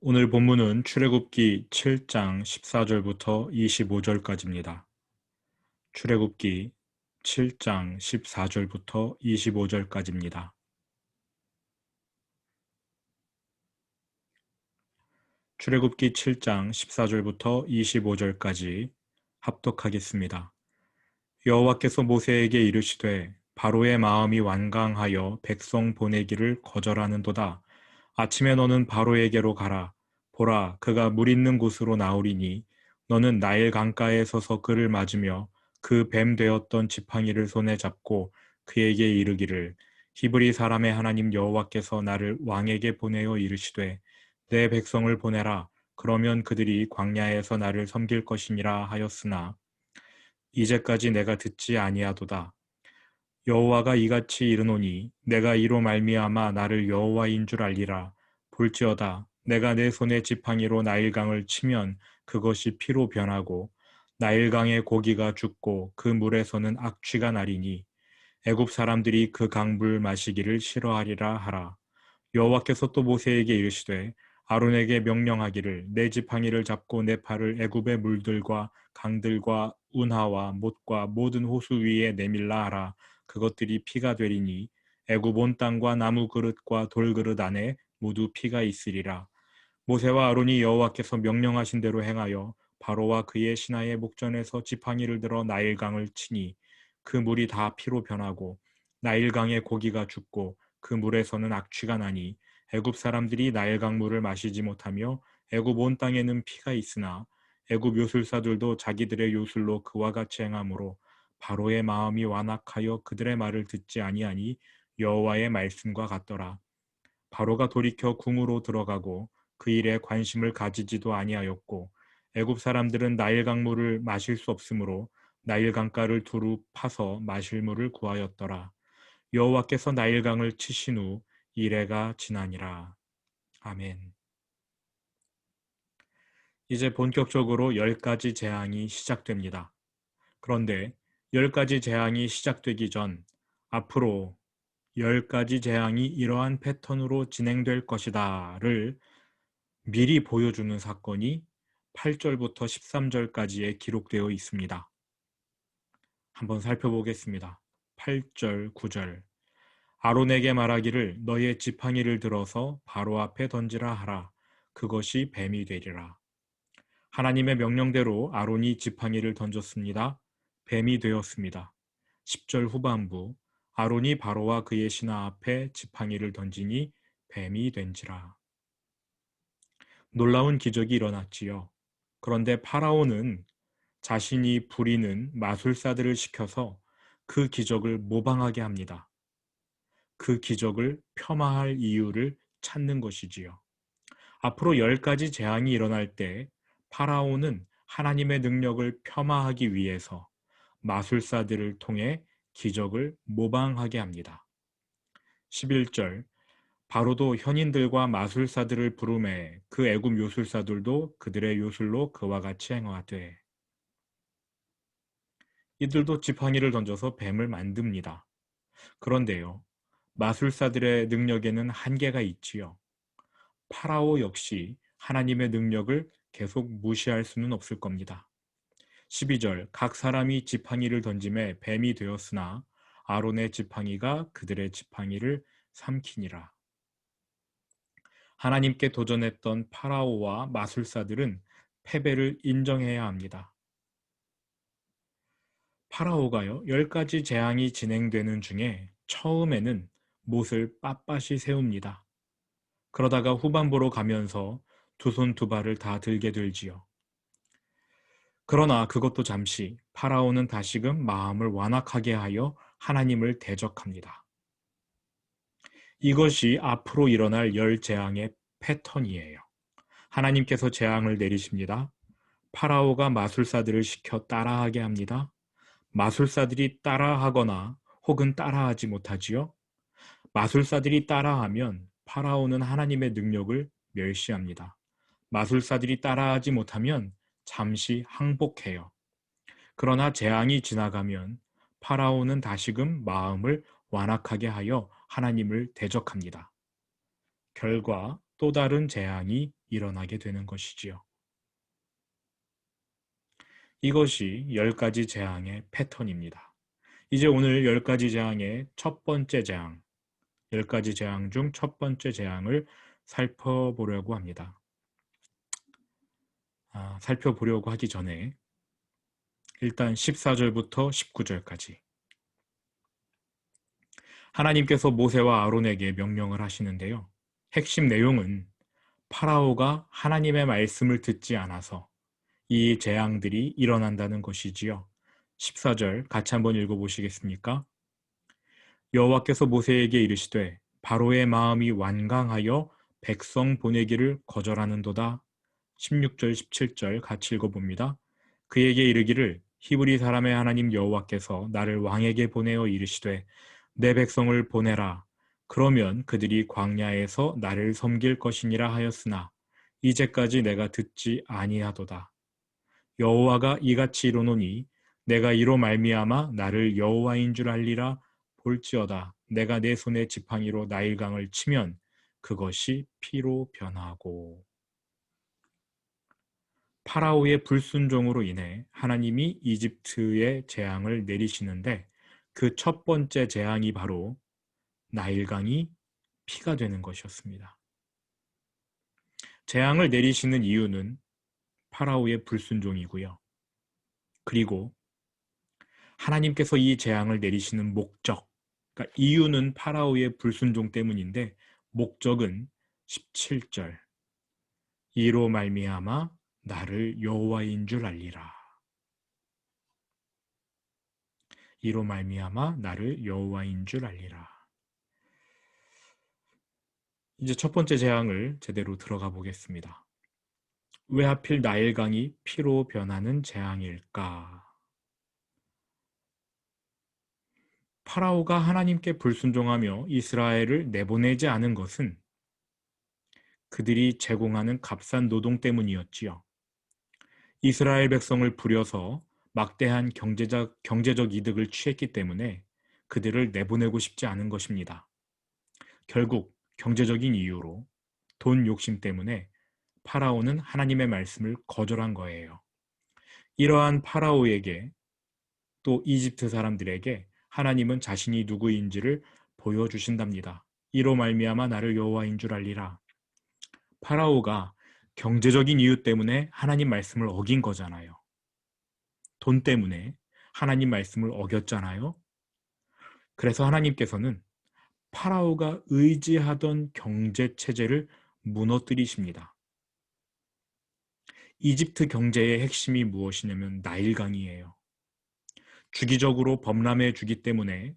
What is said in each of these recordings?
오늘 본문은 출애굽기 7장 14절부터 25절까지입니다. 출애굽기 7장 14절부터 25절까지입니다. 출애굽기 7장 14절부터 25절까지 합독하겠습니다. 여호와께서 모세에게 이르시되 바로의 마음이 완강하여 백성 보내기를 거절하는도다. 아침에 너는 바로에게로 가라. 보라, 그가 물 있는 곳으로 나오리니 너는 나일 강가에 서서 그를 맞으며 그 뱀 되었던 지팡이를 손에 잡고 그에게 이르기를 히브리 사람의 하나님 여호와께서 나를 왕에게 보내어 이르시되 내 백성을 보내라. 그러면 그들이 광야에서 나를 섬길 것이니라 하였으나 이제까지 내가 듣지 아니하도다. 여호와가 이같이 이르노니 내가 이로 말미암아 나를 여호와인 줄 알리라. 볼지어다 내가 내 손에 지팡이로 나일강을 치면 그것이 피로 변하고 나일강의 고기가 죽고 그 물에서는 악취가 나리니 애굽 사람들이 그 강물 마시기를 싫어하리라 하라. 여호와께서 또 모세에게 이르시되 아론에게 명령하기를 내 지팡이를 잡고 내 팔을 애굽의 물들과 강들과 운하와 못과 모든 호수 위에 내밀라 하라. 그것들이 피가 되리니 애굽 온 땅과 나무 그릇과 돌그릇 안에 모두 피가 있으리라. 모세와 아론이 여호와께서 명령하신 대로 행하여 바로와 그의 신하의 목전에서 지팡이를 들어 나일강을 치니 그 물이 다 피로 변하고 나일강의 고기가 죽고 그 물에서는 악취가 나니 애굽 사람들이 나일강 물을 마시지 못하며 애굽 온 땅에는 피가 있으나 애굽 요술사들도 자기들의 요술로 그와 같이 행하므로 바로의 마음이 완악하여 그들의 말을 듣지 아니하니 여호와의 말씀과 같더라. 바로가 돌이켜 궁으로 들어가고 그 일에 관심을 가지지도 아니하였고 애굽 사람들은 나일강 물을 마실 수 없으므로 나일강가를 두루 파서 마실 물을 구하였더라. 여호와께서 나일강을 치신 후 이레가 지나니라. 아멘. 이제 본격적으로 10가지 재앙이 시작됩니다. 그런데 10가지 재앙이 시작되기 전 앞으로 10가지 재앙이 이러한 패턴으로 진행될 것이다를 미리 보여주는 사건이 8절부터 13절까지에 기록되어 있습니다. 한번 살펴보겠습니다. 8절, 9절. 아론에게 말하기를 너의 지팡이를 들어서 바로 앞에 던지라 하라. 그것이 뱀이 되리라. 하나님의 명령대로 아론이 지팡이를 던졌습니다. 뱀이 되었습니다. 10절 후반부. 아론이 바로와 그의 신하 앞에 지팡이를 던지니 뱀이 된지라. 놀라운 기적이 일어났지요. 그런데 파라오는 자신이 부리는 마술사들을 시켜서 그 기적을 모방하게 합니다. 그 기적을 폄하할 이유를 찾는 것이지요. 앞으로 10가지 재앙이 일어날 때 파라오는 하나님의 능력을 폄하하기 위해서 마술사들을 통해 기적을 모방하게 합니다. 11절. 바로도 현인들과 마술사들을 부르매 그 애굽 요술사들도 그들의 요술로 그와 같이 행하되 이들도 지팡이를 던져서 뱀을 만듭니다. 그런데요, 마술사들의 능력에는 한계가 있지요. 파라오 역시 하나님의 능력을 계속 무시할 수는 없을 겁니다. 12절. 각 사람이 지팡이를 던짐에 뱀이 되었으나 아론의 지팡이가 그들의 지팡이를 삼키니라. 하나님께 도전했던 파라오와 마술사들은 패배를 인정해야 합니다. 파라오가요, 10가지 재앙이 진행되는 중에 처음에는 못을 빳빳이 세웁니다. 그러다가 후반부로 가면서 두 손 두 발을 다 들게 되지요. 그러나 그것도 잠시 파라오는 다시금 마음을 완악하게 하여 하나님을 대적합니다. 이것이 앞으로 일어날 10재앙의 패턴이에요. 하나님께서 재앙을 내리십니다. 파라오가 마술사들을 시켜 따라하게 합니다. 마술사들이 따라하거나 혹은 따라하지 못하지요. 마술사들이 따라하면 파라오는 하나님의 능력을 멸시합니다. 마술사들이 따라하지 못하면 잠시 항복해요. 그러나 재앙이 지나가면 파라오는 다시금 마음을 완악하게 하여 하나님을 대적합니다. 결과 또 다른 재앙이 일어나게 되는 것이지요. 이것이 10가지 재앙의 패턴입니다. 이제 오늘 10가지 재앙의 첫 번째 재앙, 10가지 재앙 중 첫 번째 재앙을 살펴보려고 합니다. 살펴보려고 하기 전에 일단 14절부터 19절까지 하나님께서 모세와 아론에게 명령을 하시는데요. 핵심 내용은 파라오가 하나님의 말씀을 듣지 않아서 이 재앙들이 일어난다는 것이지요. 14절 같이 한번 읽어보시겠습니까? 여호와께서 모세에게 이르시되 바로의 마음이 완강하여 백성 보내기를 거절하는도다. 16절 17절 같이 읽어봅니다. 그에게 이르기를 히브리 사람의 하나님 여호와께서 나를 왕에게 보내어 이르시되 내 백성을 보내라. 그러면 그들이 광야에서 나를 섬길 것이니라 하였으나 이제까지 내가 듣지 아니하도다. 여호와가 이같이 이르노니 내가 이로 말미암아 나를 여호와인 줄 알리라. 볼지어다 내가 내 손에 지팡이로 나일강을 치면 그것이 피로 변하고. 파라오의 불순종으로 인해 하나님이 이집트에 재앙을 내리시는데 그 첫 번째 재앙이 바로 나일강이 피가 되는 것이었습니다. 재앙을 내리시는 이유는 파라오의 불순종이고요. 그리고 하나님께서 이 재앙을 내리시는 목적, 그러니까 이유는 파라오의 불순종 때문인데 목적은 17절 이로 말미암아 나를 여호와인 줄 알리라. 이로 말미암아 나를 여호와인 줄 알리라. 이제 첫 번째 재앙을 제대로 들어가 보겠습니다. 왜 하필 나일강이 피로 변하는 재앙일까? 파라오가 하나님께 불순종하며 이스라엘을 내보내지 않은 것은 그들이 제공하는 값싼 노동 때문이었지요. 이스라엘 백성을 부려서 막대한 경제적 이득을 취했기 때문에 그들을 내보내고 싶지 않은 것입니다. 결국 경제적인 이유로 돈 욕심 때문에 파라오는 하나님의 말씀을 거절한 거예요. 이러한 파라오에게 또 이집트 사람들에게 하나님은 자신이 누구인지를 보여주신답니다. 이로 말미암아 나를 여호와인 줄 알리라. 파라오가 경제적인 이유 때문에 하나님 말씀을 어긴 거잖아요. 돈 때문에 하나님 말씀을 어겼잖아요. 그래서 하나님께서는 파라오가 의지하던 경제 체제를 무너뜨리십니다. 이집트 경제의 핵심이 무엇이냐면 나일강이에요. 주기적으로 범람해 주기 때문에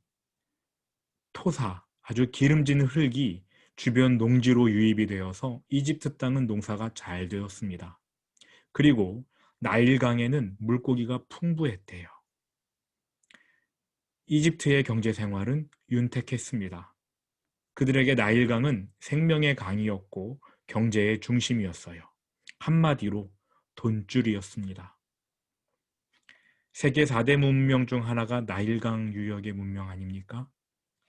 토사, 아주 기름진 흙이 주변 농지로 유입이 되어서 이집트 땅은 농사가 잘 되었습니다. 그리고 나일강에는 물고기가 풍부했대요. 이집트의 경제 생활은 윤택했습니다. 그들에게 나일강은 생명의 강이었고 경제의 중심이었어요. 한마디로 돈줄이었습니다. 세계 4대 문명 중 하나가 나일강 유역의 문명 아닙니까?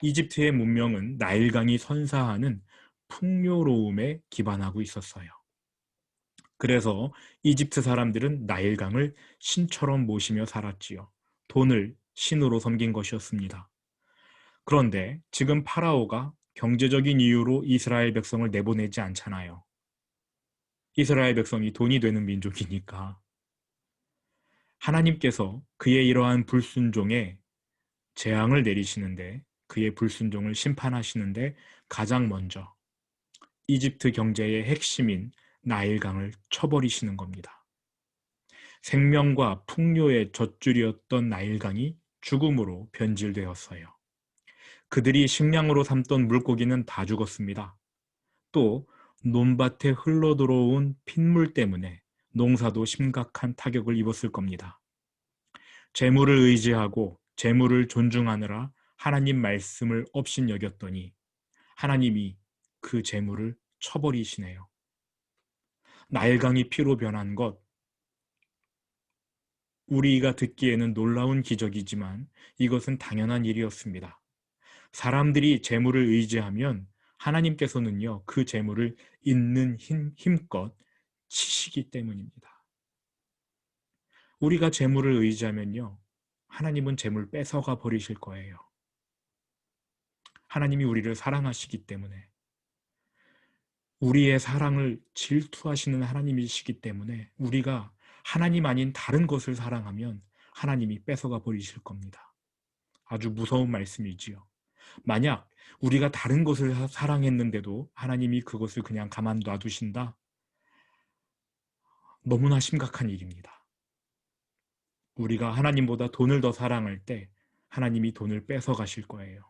이집트의 문명은 나일강이 선사하는 풍요로움에 기반하고 있었어요. 그래서 이집트 사람들은 나일강을 신처럼 모시며 살았지요. 돈을 신으로 섬긴 것이었습니다. 그런데 지금 파라오가 경제적인 이유로 이스라엘 백성을 내보내지 않잖아요. 이스라엘 백성이 돈이 되는 민족이니까. 하나님께서 그의 이러한 불순종에 재앙을 내리시는데 그의 불순종을 심판하시는데 가장 먼저 이집트 경제의 핵심인 나일강을 쳐버리시는 겁니다. 생명과 풍요의 젖줄이었던 나일강이 죽음으로 변질되었어요. 그들이 식량으로 삼던 물고기는 다 죽었습니다. 또 논밭에 흘러들어온 핏물 때문에 농사도 심각한 타격을 입었을 겁니다. 재물을 의지하고 재물을 존중하느라 하나님 말씀을 업신여겼더니 하나님이 그 재물을 쳐버리시네요. 나일강이 피로 변한 것, 우리가 듣기에는 놀라운 기적이지만 이것은 당연한 일이었습니다. 사람들이 재물을 의지하면 하나님께서는요, 그 재물을 있는 힘껏 치시기 때문입니다. 우리가 재물을 의지하면요, 하나님은 재물 뺏어가 버리실 거예요. 하나님이 우리를 사랑하시기 때문에, 우리의 사랑을 질투하시는 하나님이시기 때문에 우리가 하나님 아닌 다른 것을 사랑하면 하나님이 뺏어가 버리실 겁니다. 아주 무서운 말씀이지요. 만약 우리가 다른 것을 사랑했는데도 하나님이 그것을 그냥 가만 놔두신다? 너무나 심각한 일입니다. 우리가 하나님보다 돈을 더 사랑할 때 하나님이 돈을 뺏어가실 거예요.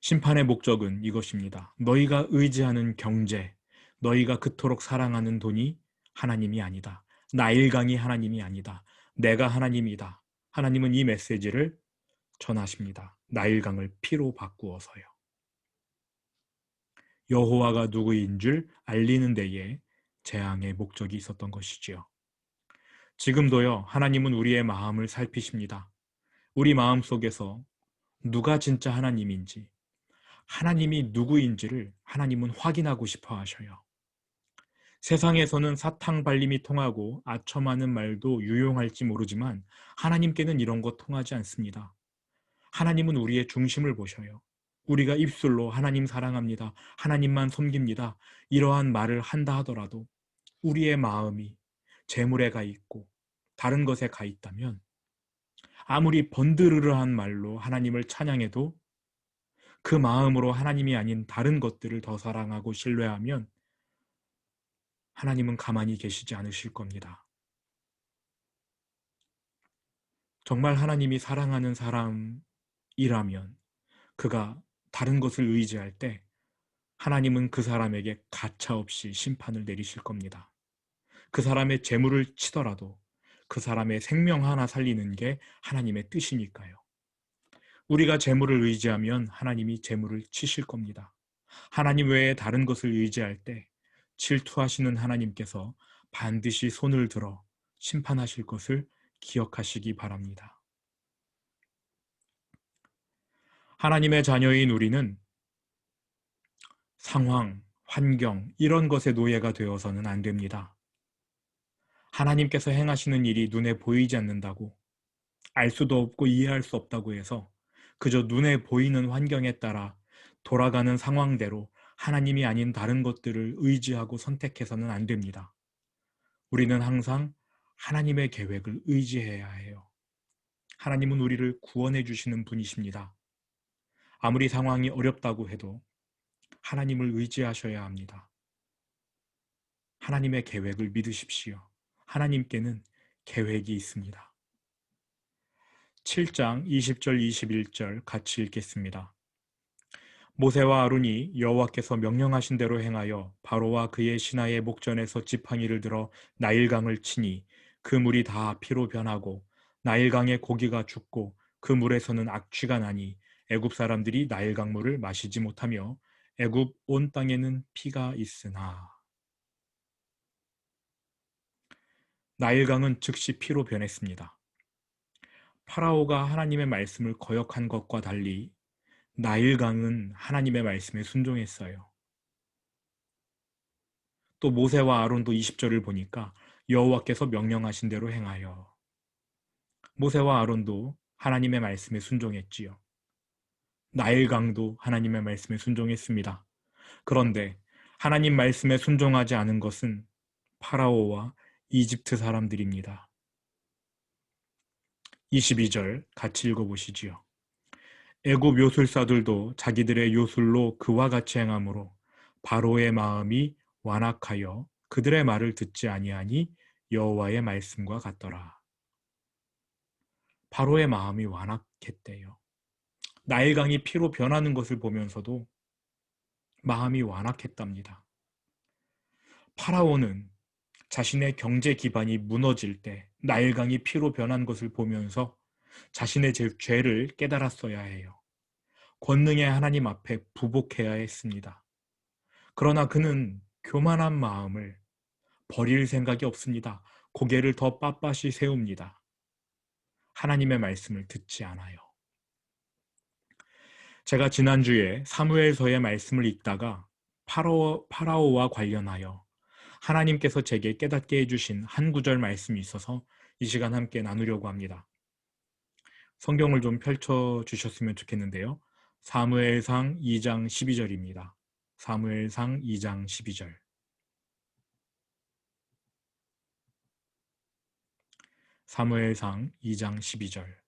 심판의 목적은 이것입니다. 너희가 의지하는 경제, 너희가 그토록 사랑하는 돈이 하나님이 아니다. 나일강이 하나님이 아니다. 내가 하나님이다. 하나님은 이 메시지를 전하십니다. 나일강을 피로 바꾸어서요. 여호와가 누구인 줄 알리는 데에 재앙의 목적이 있었던 것이지요. 지금도요, 하나님은 우리의 마음을 살피십니다. 우리 마음 속에서 누가 진짜 하나님인지, 하나님이 누구인지를 하나님은 확인하고 싶어 하셔요. 세상에서는 사탕 발림이 통하고 아첨하는 말도 유용할지 모르지만 하나님께는 이런 거 통하지 않습니다. 하나님은 우리의 중심을 보셔요. 우리가 입술로 하나님 사랑합니다. 하나님만 섬깁니다. 이러한 말을 한다 하더라도 우리의 마음이 재물에 가 있고 다른 것에 가 있다면 아무리 번드르르한 말로 하나님을 찬양해도 그 마음으로 하나님이 아닌 다른 것들을 더 사랑하고 신뢰하면 하나님은 가만히 계시지 않으실 겁니다. 정말 하나님이 사랑하는 사람이라면 그가 다른 것을 의지할 때 하나님은 그 사람에게 가차없이 심판을 내리실 겁니다. 그 사람의 재물을 치더라도 그 사람의 생명 하나 살리는 게 하나님의 뜻이니까요. 우리가 재물을 의지하면 하나님이 재물을 치실 겁니다. 하나님 외에 다른 것을 의지할 때 질투하시는 하나님께서 반드시 손을 들어 심판하실 것을 기억하시기 바랍니다. 하나님의 자녀인 우리는 상황, 환경, 이런 것의 노예가 되어서는 안 됩니다. 하나님께서 행하시는 일이 눈에 보이지 않는다고, 알 수도 없고 이해할 수 없다고 해서 그저 눈에 보이는 환경에 따라 돌아가는 상황대로 하나님이 아닌 다른 것들을 의지하고 선택해서는 안 됩니다. 우리는 항상 하나님의 계획을 의지해야 해요. 하나님은 우리를 구원해 주시는 분이십니다. 아무리 상황이 어렵다고 해도 하나님을 의지하셔야 합니다. 하나님의 계획을 믿으십시오. 하나님께는 계획이 있습니다. 7장 20절 21절 같이 읽겠습니다. 모세와 아론이 여호와께서 명령하신 대로 행하여 바로와 그의 신하의 목전에서 지팡이를 들어 나일강을 치니 그 물이 다 피로 변하고 나일강의 고기가 죽고 그 물에서는 악취가 나니 애굽 사람들이 나일강 물을 마시지 못하며 애굽 온 땅에는 피가 있으나. 나일강은 즉시 피로 변했습니다. 파라오가 하나님의 말씀을 거역한 것과 달리 나일강은 하나님의 말씀에 순종했어요. 또 모세와 아론도 20절을 보니까 여호와께서 명령하신 대로 행하여. 모세와 아론도 하나님의 말씀에 순종했지요. 나일강도 하나님의 말씀에 순종했습니다. 그런데 하나님 말씀에 순종하지 않은 것은 파라오와 이집트 사람들입니다. 22절 같이 읽어보시지요. 애굽 요술사들도 자기들의 요술로 그와 같이 행함으로 바로의 마음이 완악하여 그들의 말을 듣지 아니하니 여호와의 말씀과 같더라. 바로의 마음이 완악했대요. 나일강이 피로 변하는 것을 보면서도 마음이 완악했답니다. 파라오는 자신의 경제 기반이 무너질 때 나일강이 피로 변한 것을 보면서 자신의 죄를 깨달았어야 해요. 권능의 하나님 앞에 부복해야 했습니다. 그러나 그는 교만한 마음을 버릴 생각이 없습니다. 고개를 더 빳빳이 세웁니다. 하나님의 말씀을 듣지 않아요. 제가 지난주에 사무엘서의 말씀을 읽다가 파라오와 관련하여 하나님께서 제게 깨닫게 해주신 한 구절 말씀이 있어서 이 시간 함께 나누려고 합니다. 성경을 좀 펼쳐주셨으면 좋겠는데요. 사무엘상 2장 12절입니다. 사무엘상 2장 12절. 사무엘상 2장 12절.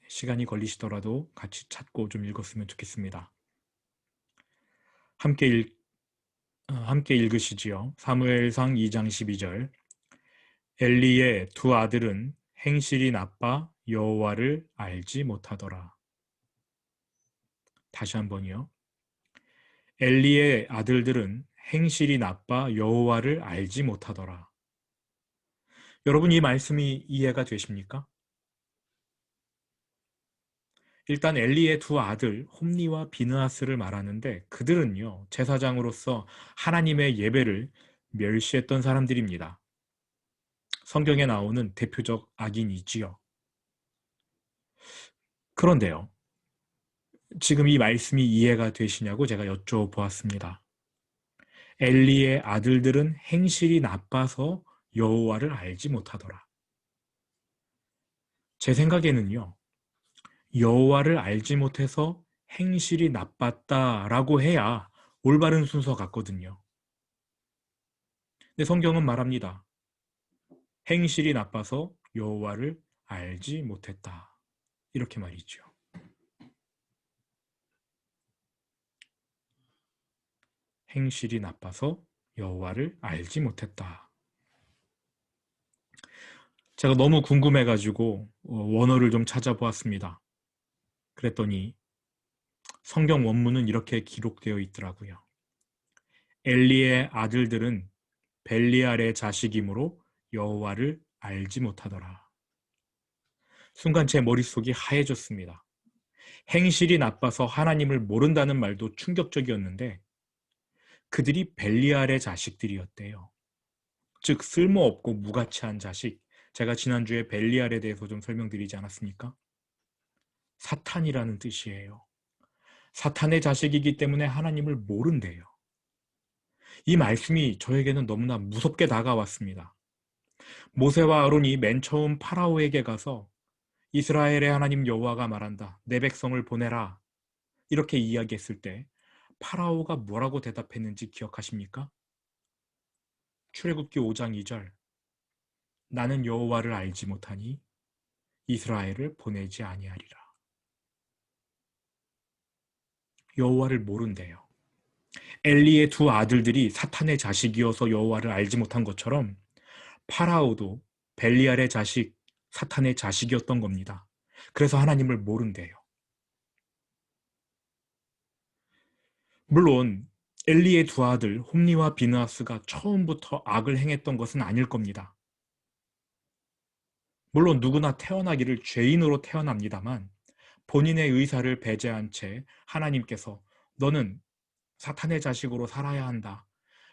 시간이 걸리시더라도 같이 찾고 좀 읽었으면 좋겠습니다. 함께 읽으시지요. 사무엘상 2장 12절. 엘리의 두 아들은 행실이 나빠 여호와를 알지 못하더라. 다시 한번요. 엘리의 아들들은 행실이 나빠 여호와를 알지 못하더라. 여러분, 이 말씀이 이해가 되십니까? 일단 엘리의 두 아들 홈니와 비느하스를 말하는데 그들은요, 제사장으로서 하나님의 예배를 멸시했던 사람들입니다. 성경에 나오는 대표적 악인이지요. 그런데요, 지금 이 말씀이 이해가 되시냐고 제가 여쭤보았습니다. 엘리의 아들들은 행실이 나빠서 여호와를 알지 못하더라. 제 생각에는요, 여호와를 알지 못해서 행실이 나빴다라고 해야 올바른 순서 같거든요. 근데 성경은 말합니다. 행실이 나빠서 여호와를 알지 못했다. 이렇게 말이죠. 행실이 나빠서 여호와를 알지 못했다. 제가 너무 궁금해가지고 원어를 좀 찾아보았습니다. 그랬더니 성경 원문은 이렇게 기록되어 있더라고요. 엘리의 아들들은 벨리알의 자식이므로 여호와를 알지 못하더라. 순간 제 머릿속이 하얘졌습니다. 행실이 나빠서 하나님을 모른다는 말도 충격적이었는데 그들이 벨리알의 자식들이었대요. 즉 쓸모없고 무가치한 자식. 제가 지난주에 벨리알에 대해서 좀 설명드리지 않았습니까? 사탄이라는 뜻이에요. 사탄의 자식이기 때문에 하나님을 모른대요. 이 말씀이 저에게는 너무나 무섭게 다가왔습니다. 모세와 아론이 맨 처음 파라오에게 가서 이스라엘의 하나님 여호와가 말한다. 내 백성을 보내라. 이렇게 이야기했을 때 파라오가 뭐라고 대답했는지 기억하십니까? 출애굽기 5장 2절. 나는 여호와를 알지 못하니 이스라엘을 보내지 아니하리라. 여호와를 모른대요. 엘리의 두 아들들이 사탄의 자식이어서 여호와를 알지 못한 것처럼 파라오도 벨리알의 자식, 사탄의 자식이었던 겁니다. 그래서 하나님을 모른대요. 물론 엘리의 두 아들 홈니와 비느하스가 처음부터 악을 행했던 것은 아닐 겁니다. 물론 누구나 태어나기를 죄인으로 태어납니다만 본인의 의사를 배제한 채 하나님께서 너는 사탄의 자식으로 살아야 한다.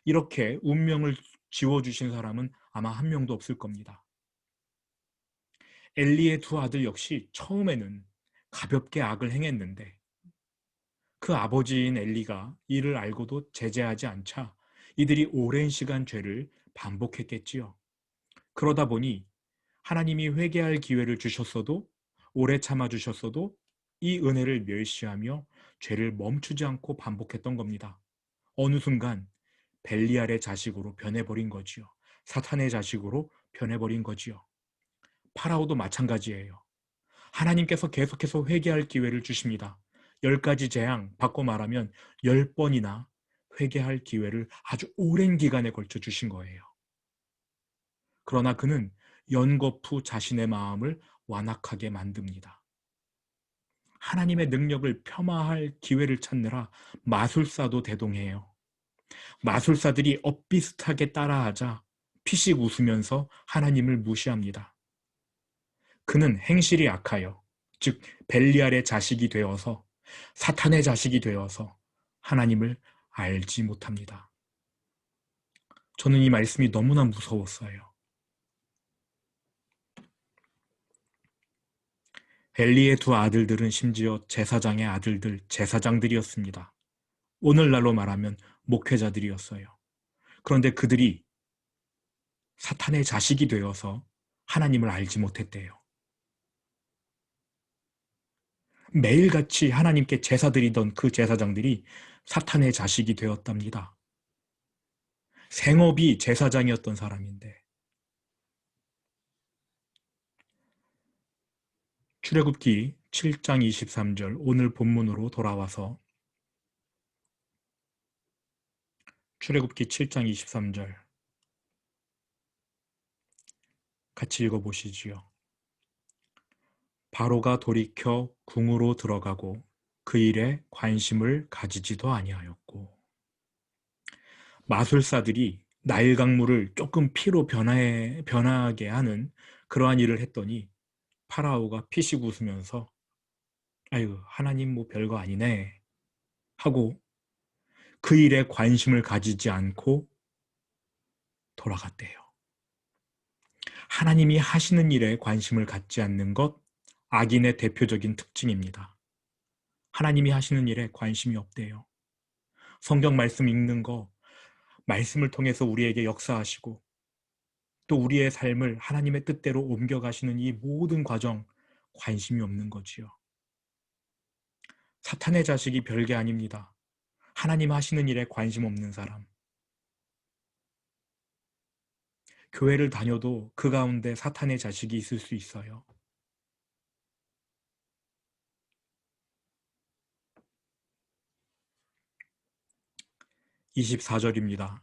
이렇게 운명을 지워주신 사람은 아마 한 명도 없을 겁니다. 엘리의 두 아들 역시 처음에는 가볍게 악을 행했는데 그 아버지인 엘리가 이를 알고도 제재하지 않자 이들이 오랜 시간 죄를 반복했겠지요. 그러다 보니 하나님이 회개할 기회를 주셨어도 오래 참아주셨어도 이 은혜를 멸시하며 죄를 멈추지 않고 반복했던 겁니다. 어느 순간 벨리알의 자식으로 변해버린 거지요. 사탄의 자식으로 변해버린 거지요. 파라오도 마찬가지예요. 하나님께서 계속해서 회개할 기회를 주십니다. 10가지 재앙, 바꿔 말하면 10번이나 회개할 기회를 아주 오랜 기간에 걸쳐 주신 거예요. 그러나 그는 연거푸 자신의 마음을 완악하게 만듭니다. 하나님의 능력을 폄하할 기회를 찾느라 마술사도 대동해요. 마술사들이 엇비슷하게 따라하자 피식 웃으면서 하나님을 무시합니다. 그는 행실이 악하여, 즉 벨리알의 자식이 되어서 사탄의 자식이 되어서 하나님을 알지 못합니다. 저는 이 말씀이 너무나 무서웠어요. 엘리의 두 아들들은 심지어 제사장의 아들들, 제사장들이었습니다. 오늘날로 말하면 목회자들이었어요. 그런데 그들이 사탄의 자식이 되어서 하나님을 알지 못했대요. 매일같이 하나님께 제사드리던 그 제사장들이 사탄의 자식이 되었답니다. 생업이 제사장이었던 사람인데. 출애굽기 7장 23절 오늘 본문으로 돌아와서 출애굽기 7장 23절 같이 읽어보시지요. 바로가 돌이켜 궁으로 들어가고 그 일에 관심을 가지지도 아니하였고, 마술사들이 나일 강물을 조금 피로 변하게 하는 그러한 일을 했더니 파라오가 피식 웃으면서 아유 하나님 뭐 별거 아니네 하고 그 일에 관심을 가지지 않고 돌아갔대요. 하나님이 하시는 일에 관심을 갖지 않는 것, 악인의 대표적인 특징입니다. 하나님이 하시는 일에 관심이 없대요. 성경 말씀 읽는 거, 말씀을 통해서 우리에게 역사하시고 또 우리의 삶을 하나님의 뜻대로 옮겨가시는 이 모든 과정, 관심이 없는 거지요. 사탄의 자식이 별게 아닙니다. 하나님 하시는 일에 관심 없는 사람. 교회를 다녀도 그 가운데 사탄의 자식이 있을 수 있어요. 24절입니다.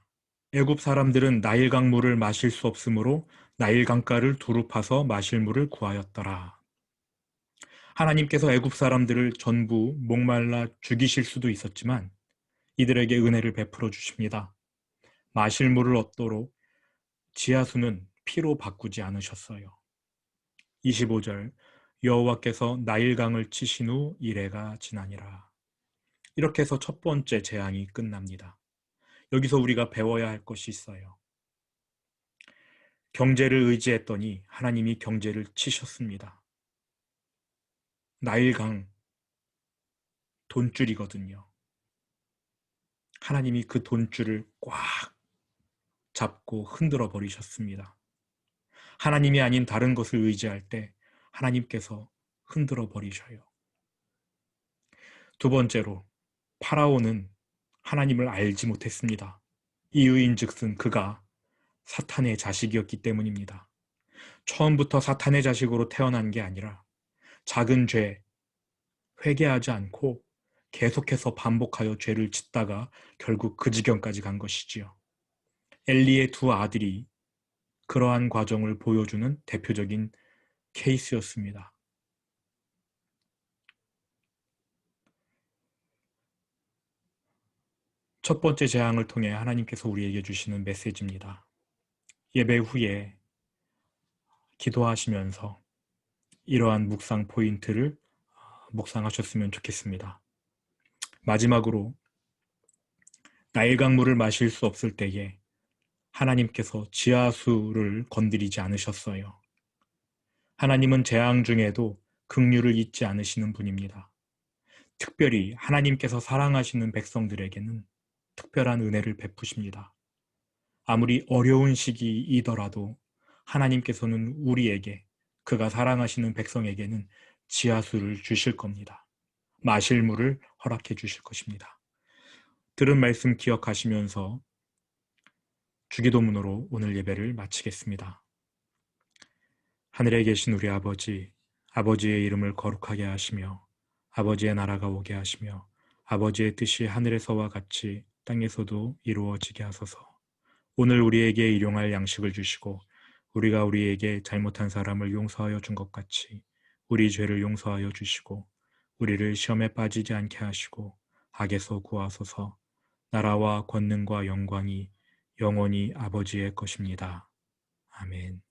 애굽 사람들은 나일 강물을 마실 수 없으므로 나일 강가를 두루 파서 마실 물을 구하였더라. 하나님께서 애굽 사람들을 전부 목말라 죽이실 수도 있었지만 이들에게 은혜를 베풀어 주십니다. 마실 물을 얻도록 지하수는 피로 바꾸지 않으셨어요. 25절 여호와께서 나일강을 치신 후 이레가 지나니라. 이렇게 해서 첫 번째 재앙이 끝납니다. 여기서 우리가 배워야 할 것이 있어요. 경제를 의지했더니 하나님이 경제를 치셨습니다. 나일강 돈줄이거든요. 하나님이 그 돈줄을 꽉 잡고 흔들어 버리셨습니다. 하나님이 아닌 다른 것을 의지할 때 하나님께서 흔들어 버리셔요. 두 번째로 파라오는 하나님을 알지 못했습니다. 이유인즉슨 그가 사탄의 자식이었기 때문입니다. 처음부터 사탄의 자식으로 태어난 게 아니라 작은 죄, 회개하지 않고 계속해서 반복하여 죄를 짓다가 결국 그 지경까지 간 것이지요. 엘리의 두 아들이 그러한 과정을 보여주는 대표적인 케이스였습니다. 첫 번째 재앙을 통해 하나님께서 우리에게 주시는 메시지입니다. 예배 후에 기도하시면서 이러한 묵상 포인트를 묵상하셨으면 좋겠습니다. 마지막으로 나일 강물을 마실 수 없을 때에 하나님께서 지하수를 건드리지 않으셨어요. 하나님은 재앙 중에도 긍휼을 잊지 않으시는 분입니다. 특별히 하나님께서 사랑하시는 백성들에게는 특별한 은혜를 베푸십니다. 아무리 어려운 시기이더라도 하나님께서는 우리에게 그가 사랑하시는 백성에게는 지하수를 주실 겁니다. 마실 물을 허락해 주실 것입니다. 들은 말씀 기억하시면서 주기도문으로 오늘 예배를 마치겠습니다. 하늘에 계신 우리 아버지, 아버지의 이름을 거룩하게 하시며 아버지의 나라가 오게 하시며 아버지의 뜻이 하늘에서와 같이 땅에서도 이루어지게 하소서. 오늘 우리에게 일용할 양식을 주시고 우리가 우리에게 잘못한 사람을 용서하여 준 것 같이 우리 죄를 용서하여 주시고 우리를 시험에 빠지지 않게 하시고 악에서 구하소서. 나라와 권능과 영광이 영원히 아버지의 것입니다. 아멘.